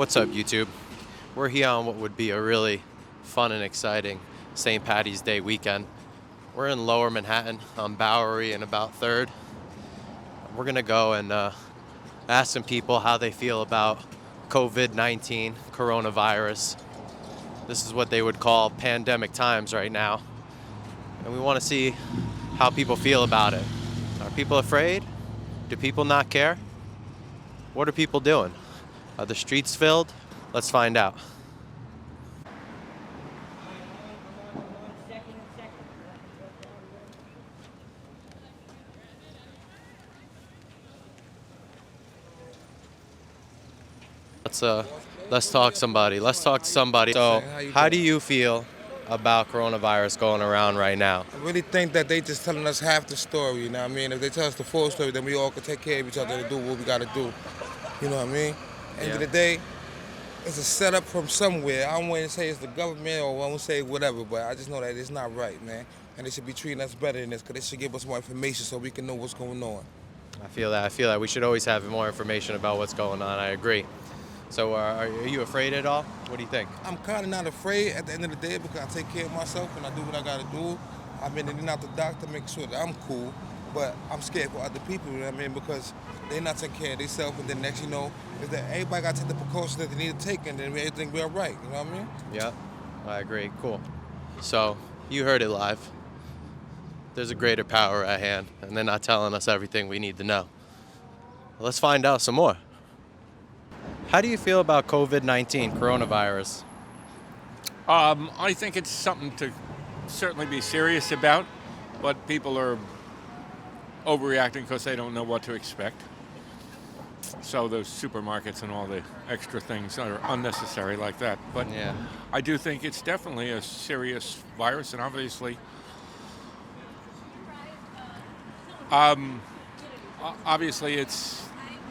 What's up, YouTube? We're here on what would be a really fun and exciting St. Patty's Day weekend. We're in Lower Manhattan on Bowery and about 3rd. We're gonna go and ask some people how they feel about COVID-19, coronavirus. This is what they would call pandemic times right now. And we want to see how people feel about it. Are people afraid? Do people not care? What are people doing? Are the streets filled? Let's find out. Let's talk to somebody. So, how do you feel about coronavirus going around right now? I really think that they just telling us half the story, you know what I mean? If they tell us the full story, then we all can take care of each other and do what we gotta do. You know what I mean? End of the day, it's a setup from somewhere. I don't want to say it's the government or I won't say whatever, but I just know that it's not right, man. And they should be treating us better than this, because they should give us more information so we can know what's going on. I feel that we should always have more information about what's going on. I agree. So are you afraid at all? What do you think? I'm kind of not afraid at the end of the day because I take care of myself and I do what I got to do. I've been in and out the doctor, make sure that I'm cool, but I'm scared for other people, you know what I mean? Because they're not taking care of themselves, and then next you know, is that everybody got to take the precautions that they need to take, and then everything will be all right, you know what I mean? Yeah, I agree. Cool. So you heard it live. There's a greater power at hand, and they're not telling us everything we need to know. Let's find out some more. How do you feel about COVID-19, coronavirus? I think it's something to certainly be serious about, but people are overreacting because they don't know what to expect. So those supermarkets and all the extra things are unnecessary like that. But Yeah. I do think it's definitely a serious virus, and obviously, it's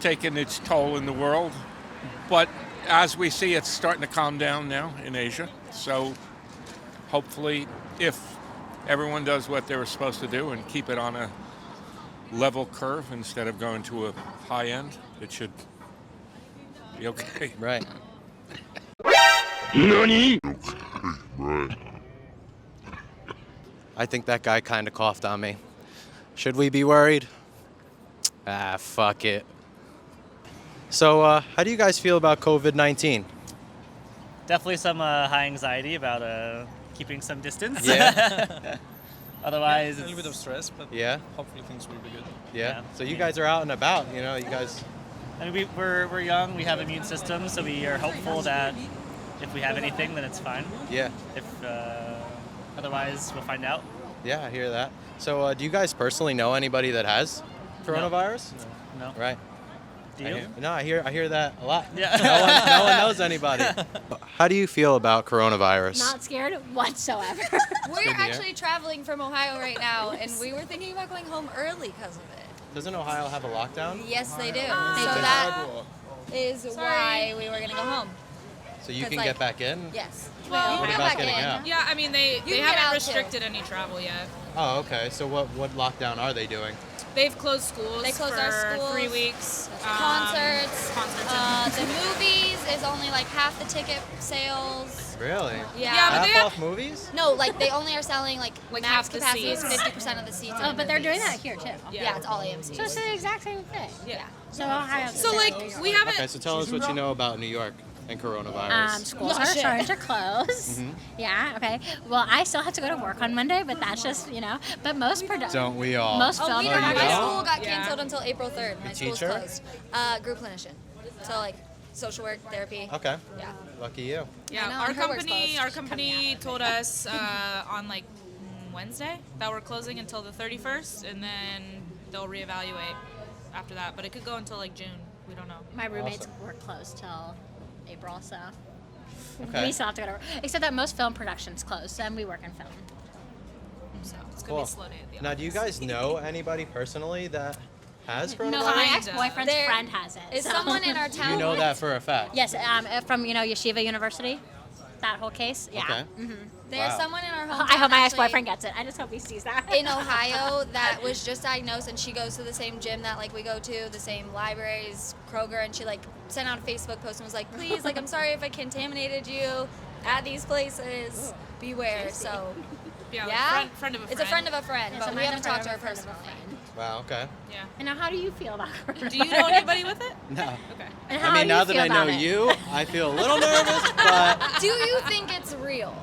taken its toll in the world. But as we see, it's starting to calm down now in Asia. So hopefully, if everyone does what they were supposed to do and keep it on a level curve instead of going to a high end, it should be okay. Right. NANI? Right. I think that guy kind of coughed on me. Should we be worried? Fuck it. So, how do you guys feel about COVID-19? Definitely some high anxiety about keeping some distance. Yeah. Otherwise, A little bit of stress, but Yeah? hopefully things will be good. Yeah. Yeah. So you guys are out and about, you know, you guys... I mean, we're young, we have immune systems, so we are hopeful that if we have anything, then it's fine. Yeah. If otherwise, we'll find out. Yeah, I hear that. So, do you guys personally know anybody that has coronavirus? No. Right. Do you? I hear that a lot. Yeah. No one knows anybody. How do you feel about coronavirus? Not scared whatsoever. We're Good to hear. actually traveling from Ohio right now, and we were thinking about going home early because of it. Doesn't Ohio have a lockdown? Yes, they do. So do. that is why we were going to go home. So you It's can like- get back in? Yes. Well, you What can about go back getting in. out? yeah, I mean, they can get out, haven't too. restricted any travel yet. Oh, okay. So what lockdown are they doing? They've closed schools They closed for our schools, 3 weeks. Concerts. Concerts. The movies is only like half the ticket sales. Really? Yeah. Yeah, but Half they- off movies? No, like they only are selling like Like max half the capacity is seats. 50% of the seats. in Oh, the but they're doing movies. that here too. Yeah, it's all AMC. So it's the exact same thing. Yeah. So Ohio. So like we haven't. Okay, so tell us what you know about New York and coronavirus. Schools Oh, are shit. starting to close. Yeah. Okay. Well, I still have to go to work on Monday, but that's just But most Don't we all? most Oh, film we don't. you My don't? school got Yeah. canceled until April 3rd. My school's teacher? closed. Group clinician. So like social work, therapy. Okay. Yeah. Lucky you. Yeah, I know, our and her work's company closed. told us on like Wednesday that we're closing until the 31st, and then they'll reevaluate after that. But it could go until like June. We don't know. My roommates work closed till April, so Okay. we still have to go to work. Except that most film productions close, and we work in film. So it's gonna Cool. be a slow day at the Now, do you guys know anybody personally that has coronavirus? No, my Kinda. ex-boyfriend's There friend has it. Is so- someone in our town? You know that for a fact. Yes, from Yeshiva University. that whole case. Yeah. Okay. There's Wow. someone in our hometown. I hope my actually, ex-boyfriend gets it. I just hope he sees that. in Ohio that was just diagnosed, and she goes to the same gym that like we go to, the same libraries, Kroger, and she like sent out a Facebook post and was like, please, like I'm sorry if I contaminated you at these places. Beware. So Yeah, yeah, like friend of a friend. it's a friend of a friend, It's a but we friend haven't of a talked to her friend of a personally. friend. Wow. Okay. Yeah. And now, how do you feel about coronavirus? Do you know anybody with it? No. Okay. And how I mean, do now you that feel I know about it? you, I feel a little nervous, but Do you think it's real?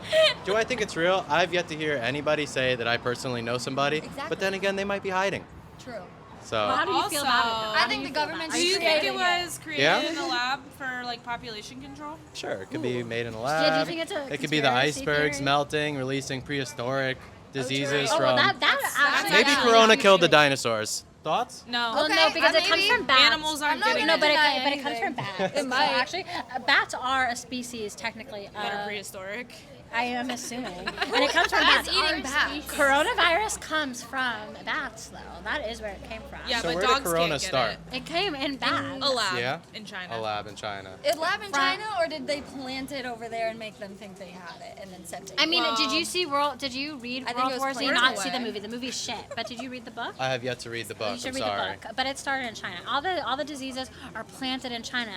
do I think it's real? I've yet to hear anybody say that I personally know somebody. Exactly. But then again, they might be hiding. True. So Well, how do you feel about it? Also- though? I How do think you the feel about government's it? Do you think it creating was created Yeah? in a lab for like population control? sure, it could be made in a Yeah, lab. do you think it's a It could be the conspiracy icebergs theory? melting, releasing prehistoric diseases Oh, well, from. that actually. Maybe actually Corona is killed the true. dinosaurs. Thoughts? No. Well, no, because it comes maybe. from bats. Animals aren't I'm not getting No, it. but deny it comes from anything. bats. It So might. actually, bats are a species technically. that are prehistoric. I am assuming, and it comes from Bats bats. eating bats. Coronavirus comes from bats, though. That is where it came from. Yeah, So but where did dogs Corona can't get start? it. It came in bats. A lab Yeah? in China. A lab in China. Is lab in From- China, or did they plant it over there and make them think they had it and then sent it? I mean, did Well- you see World? Did you read I think World it was War Z? planted Not see the away. movie. The movie's shit. But did you read the book? I have yet to read the book. You should I'm read sorry. the book. But it started in China. All the diseases are planted in China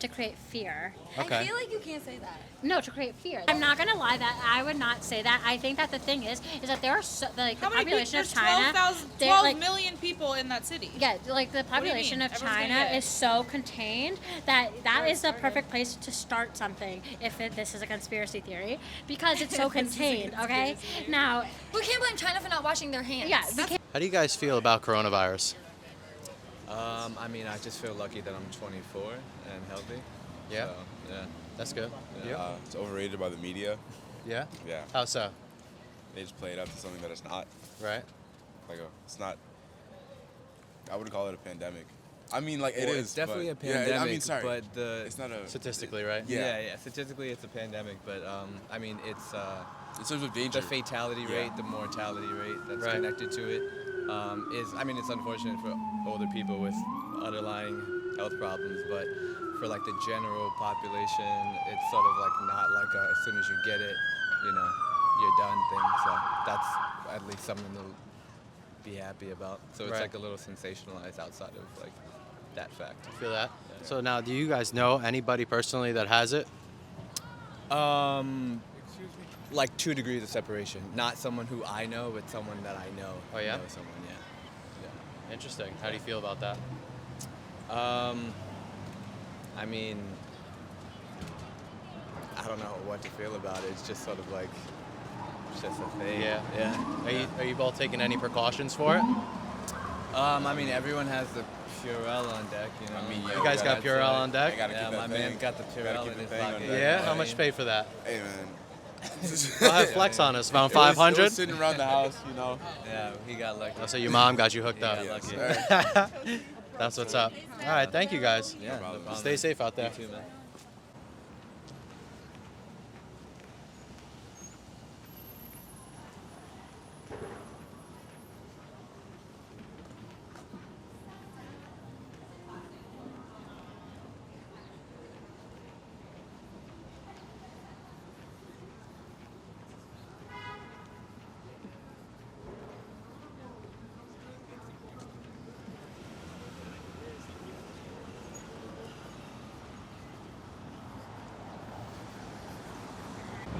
to create fear. Okay. I feel like you can't say that. No, to create fear. I'm not gonna lie that I would not say that. I think that the thing is that there are like How the many people? population There's of China. 12 they're, like, million people in that city. Yeah, like the do you population mean? of Everyone's gonna China get it. is so contained that is the perfect place to start something if this is a conspiracy theory because it's so contained. Okay, now We can't blame China for not washing their hands. yeah, we can't. How do you guys feel about coronavirus? I mean, I just feel lucky that I'm 24 and healthy. Yeah. So, yeah. That's good. Yeah, it's overrated by the media. Yeah? Yeah, How so? they just play it up to something that it's not. Right? It's not. I wouldn't call it a pandemic. I mean, like it Well, is. It's definitely a but- yeah, pandemic. I mean, sorry, But the it's not a. Statistically, right? Yeah. yeah, statistically it's a pandemic, but I mean it's In terms of danger. the fatality Yeah. rate, the mortality rate that's Right. connected to it is. I mean, it's unfortunate for older people with underlying health problems, but for like the general population, it's sort of like not like a, as soon as you get it, you know, you're done thing. So that's at least something to be happy about. So it's Right. like a little sensationalized outside of like that fact. Feel that? So now, do you guys know anybody personally that has it? Like 2 degrees of separation. Not someone who I know, but someone that I know. Oh, yeah? Know someone, yeah. Interesting. How do you feel about that? I mean, I don't know what to feel about it. It's just sort of like, it's just a thing. Yeah. Yeah. Are you both taking any precautions for it? I mean, everyone has the Purell on deck, you know. I mean, You guys got That's Purell it. on deck? I gotta Yeah, keep that my thing. man's got the Gotta Purell keep in the his thing on pocket. there. Yeah? I How much mean, pay for that? Hey man. I'll have flex on us, around It was 500. sitting around the house, you know. Yeah, he got lucky. Oh, so your mom got you hooked He up. got Yes, lucky. sir. That's what's up. All right, thank you guys. Yeah, no problem. Stay safe out there. You too, man.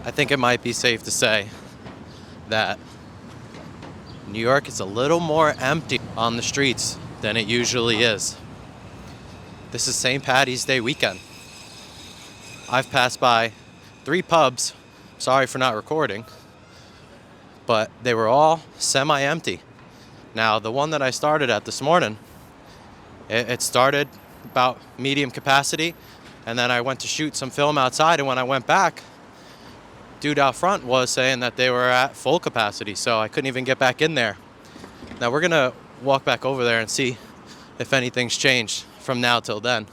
I think it might be safe to say that New York is a little more empty on the streets than it usually is. This is St. Patty's Day weekend. I've passed by 3 pubs, sorry for not recording, but they were all semi-empty. Now, the one that I started at this morning, it started about medium capacity, and then I went to shoot some film outside, and when I went back, dude out front was saying that they were at full capacity, so I couldn't even get back in there. Now we're gonna walk back over there and see if anything's changed from now till then.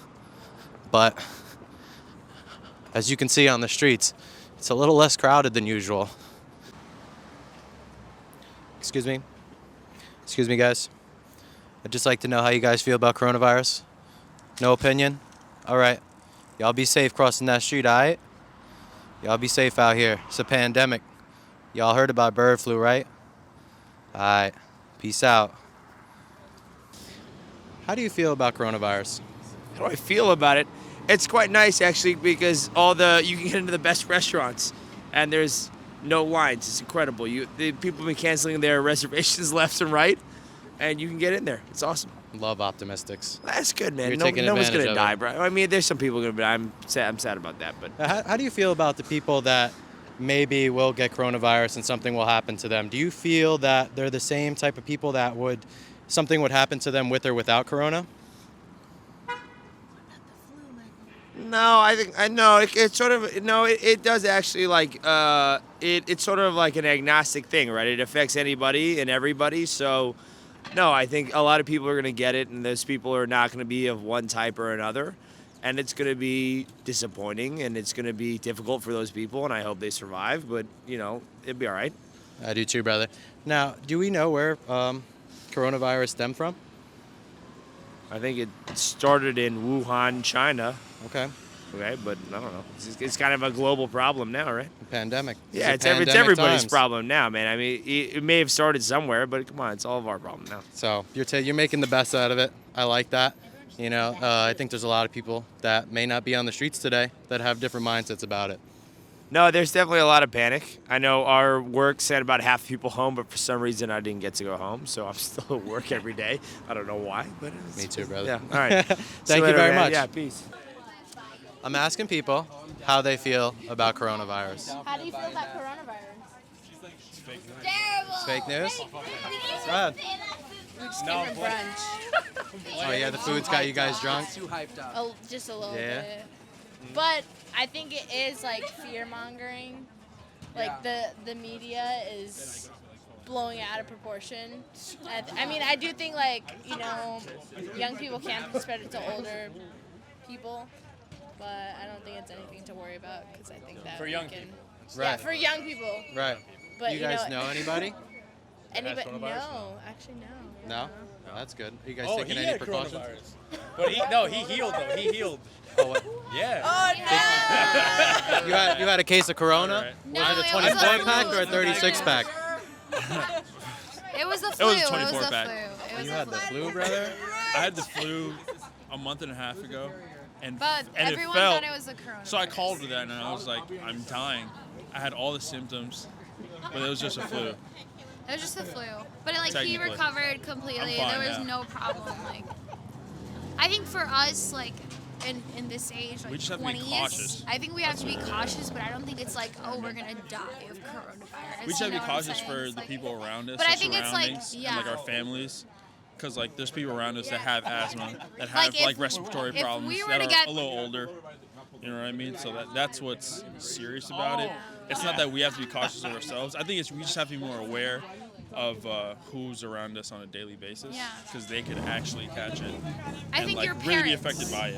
But as you can see on the streets, it's a little less crowded than usual. Excuse me, guys. I'd just like to know how you guys feel about coronavirus. No opinion? All right. Y'all be safe crossing that street, all right? Y'all be safe out here. It's a pandemic. Y'all heard about bird flu, right? All right. Peace out. How do you feel about coronavirus? How do I feel about it? It's quite nice actually because you can get into the best restaurants and there's no lines. It's incredible. The people have been canceling their reservations left and right, and you can get in there. It's awesome. Love optimistics. That's good, man. You're No taking one's advantage gonna of die, it. bro. I mean, there's some people gonna die. I'm sad about that, but How do you feel about the people that maybe will get coronavirus and something will happen to them? Do you feel that they're the same type of people that something would happen to them with or without corona? no, I think I know it's sort of no. It does actually it's sort of like an agnostic thing, right? It affects anybody and everybody. So, no, I think a lot of people are gonna get it, and those people are not gonna be of one type or another, and it's gonna be disappointing and it's gonna be difficult for those people, and I hope they survive. But it'll be all right. I do too, brother. Now, do we know where coronavirus stemmed from? I think it started in Wuhan, China. Okay. Okay, but I don't know. It's kind of a global problem now, right? Pandemic. Yeah, It's it's pandemic everybody's times. problem now, man. I mean, it may have started somewhere, but come on, it's all of our problem now. So you're making the best out of it. I like that. I think there's a lot of people that may not be on the streets today that have different mindsets about it. No, there's definitely a lot of panic. I know our work sent about half the people home, but for some reason I didn't get to go home, so I'm still at work every day. I don't know why, but Me too, brother. Yeah, all right. Thank you very much. Yeah, peace. I'm asking people how they feel about coronavirus. How do you feel about coronavirus? Terrible. It's fake news? Go ahead. We just came from brunch. Oh yeah, the food's got you guys drunk? Just a little Yeah. bit. But I think it is like fear mongering. Like the media is blowing it out of proportion. I mean, I do think young people can spread it to older people, but I don't think it's anything to worry about because I think that For we young can, people. Yeah, Right. for young people. Right. But you guys know anybody? Anybody? coronavirus? No, actually no. No? That's good. Are you guys Oh, taking he any had precautions? coronavirus. But he healed though. He healed. Oh, what? Yeah. Oh no! You had a case of Corona? No, Was it a it was 24 a pack flu. or a 36 pack? It was the It flu. was a 24 the pack. flu. It was You the had the flu, brother? I had the flu a month and a half ago, and But and everyone it felt. thought it was a coronavirus. So I called her that, and I was like, I'm dying. I had all the symptoms, but it was just a flu. It was just the flu. But he Technically. recovered completely. I'm fine There was now. no problem. I think for us, in this age, We just have to be 20s, cautious. I think we have to be cautious, but I don't think it's we're gonna die of coronavirus. We just have to you be know what I'm cautious saying? for It's the people around us, But our I think it's, surroundings, yeah. and our families. Because there's people around us that have asthma, that Like, have if- respiratory if we problems, were that to are get- a little older. You know what I mean? So that's what's serious about it. It's not that we have to be cautious of ourselves. I think we just have to be more aware of who's around us on a daily basis, Yeah. because they could actually catch it I and think your really be parents- affected by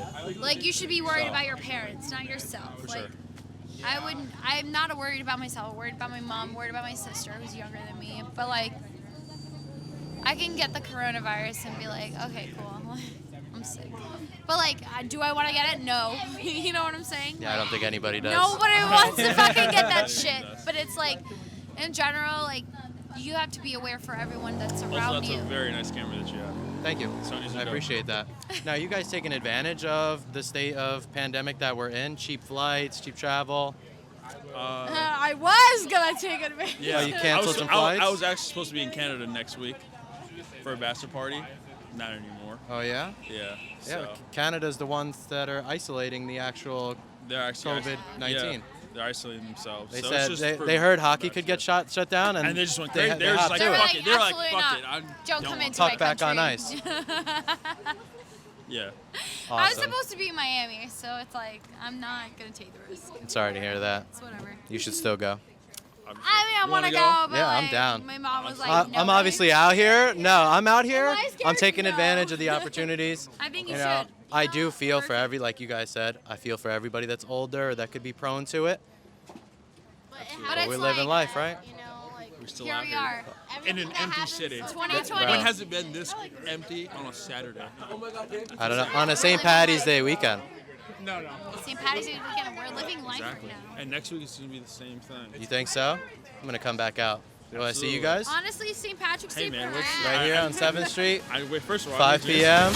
it. You should be worried So. about your parents, not yourself. For sure. I'm not worried about myself. I'm worried about my mom, worried about my sister who's younger than me. But I can get the coronavirus and be like, okay, cool. I'm sick. But do I want to get it? No. You know what I'm saying? Yeah, I don't think anybody does. Nobody wants to fucking get that Nobody shit. does. But it's in general, you have to be aware for everyone that's Also, around that's you. a very nice camera that you have. Thank you. So easy to I go. appreciate that. Now, you guys taking advantage of the state of pandemic that we're in? Cheap flights, cheap travel? I was gonna take advantage. Yeah, you canceled some flights? I was actually supposed to be in Canada next week for a bachelor party. Not anymore. Oh, yeah? Yeah. Yeah, So Canada's the ones that are isolating the actual they're actually COVID-19. Yeah, they're isolating themselves. They So it's said just for they heard hockey bachelor. could get shut down, and And they just went they, crazy. They were just hopped like, to They were it. fuck like, it. They were like, absolutely fuck not. it. Don't come want into Tuck my back on country. Yeah. I was Awesome. supposed to be in Miami, so it's I'm not gonna take the risk. Sorry to hear that. It's whatever. You should still go. I mean, I You want to wanna go, go? but Yeah, I'm down. My mom was like, no I'm way. obviously out here. No, I'm out here. Am I scared? I'm taking No. advantage of the opportunities. I think you know, should. I do feel for like you guys said, I feel for everybody that's older or that could be prone to it. But But we're living life, right? We're still Here out we here. are. In an empty city. 2020. When has it been this empty on a Saturday? I don't know. On a St. Patty's Day weekend. No. St. Patty's Day weekend, we're living life Exactly. right now. And next week it's gonna be the same thing. You think so? I'm gonna come back out. Do I see you guys? Honestly, St. Patrick's Hey Day man, parade. Right here on 7th Street, wait, first of all, 5 p.m.